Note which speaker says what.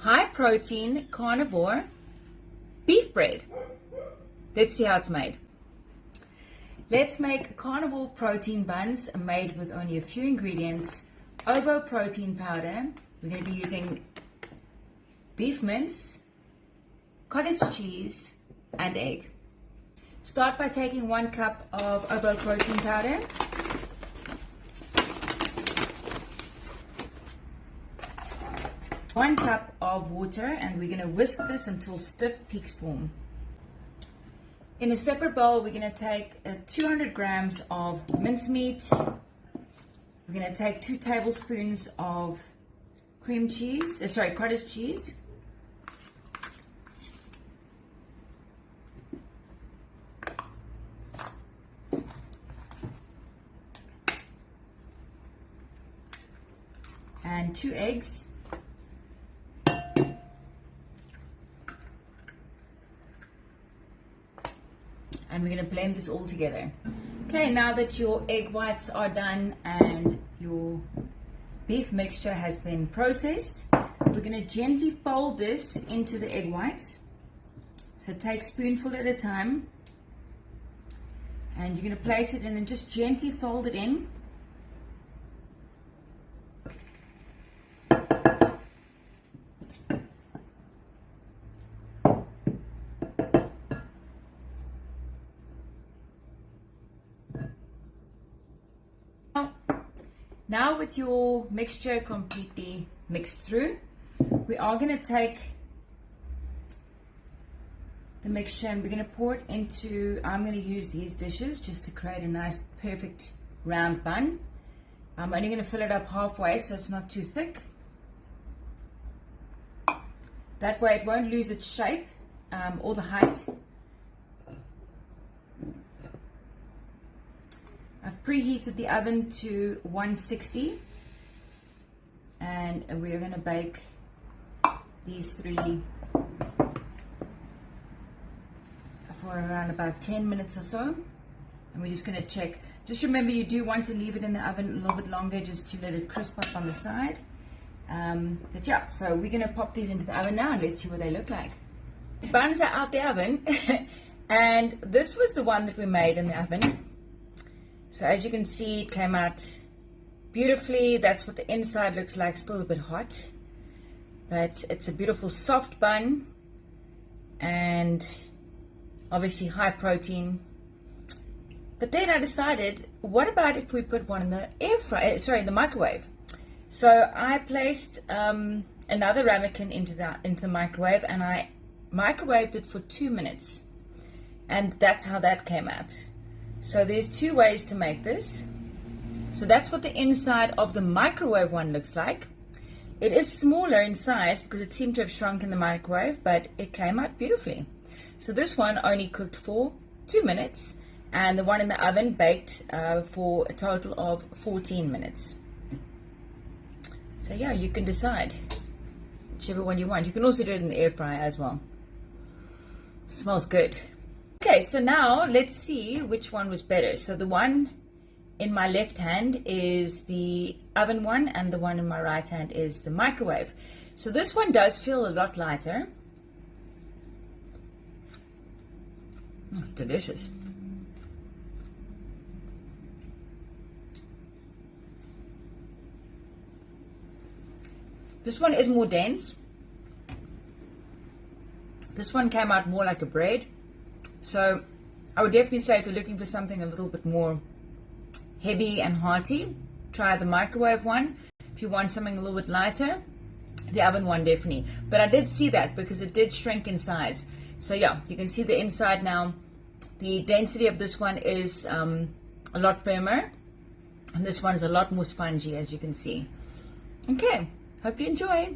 Speaker 1: high protein carnivore beef bread. Let's see how it's made. Let's make carnivore protein buns made with only a few ingredients. OVO protein powder. We're going to be using beef mince, cottage cheese, and egg. Start by taking 1 cup of OVO protein powder. One cup of water, and we're going to whisk this until stiff peaks form. In a separate bowl, we're going to take 200 grams of mincemeat. We're going to take 2 tablespoons of cottage cheese. And 2 eggs. And we're going to blend this all together. Okay, now that your egg whites are done and your beef mixture has been processed, we're going to gently fold this into the egg whites. So take a spoonful at a time. And you're going to place it in and just gently fold it in. Now with your mixture completely mixed through, we are going to take the mixture and we're going to pour it into, I'm going to use these dishes just to create a nice perfect round bun. I'm only going to fill it up halfway so it's not too thick. That way it won't lose its shape or the height. I've preheated the oven to 160 and we're going to bake these 3 for around about 10 minutes or so, and we're just going to check. Just remember, you do want to leave it in the oven a little bit longer just to let it crisp up on the side. But yeah, so we're going to pop these into the oven now and let's see what they look like. The buns are out the oven and this was the one that we made in the oven. So as you can see, it came out beautifully. That's what the inside looks like, still a bit hot. But it's a beautiful soft bun and obviously high protein. But then I decided, what about if we put one in the the microwave? So I placed another ramekin into the microwave and I microwaved it for 2 minutes. And that's how that came out. So there's 2 ways to make this. So that's what the inside of the microwave one looks like. It is smaller in size because it seemed to have shrunk in the microwave, but it came out beautifully. So this one only cooked for 2 minutes, and the one in the oven baked for a total of 14 minutes. So yeah, you can decide whichever one you want. You can also do it in the air fryer as well. It smells good. Okay, so now let's see which one was better. So the one in my left hand is the oven one and the one in my right hand is the microwave. So this one does feel a lot lighter. Oh, delicious. This one is more dense. This one came out more like a bread. So I would definitely say if you're looking for something a little bit more heavy and hearty, try the microwave one. If you want something a little bit lighter, the oven one definitely. But I did see that because it did shrink in size. So yeah, you can see the inside now. The density of this one is a lot firmer. And this one is a lot more spongy, as you can see. Okay, hope you enjoy.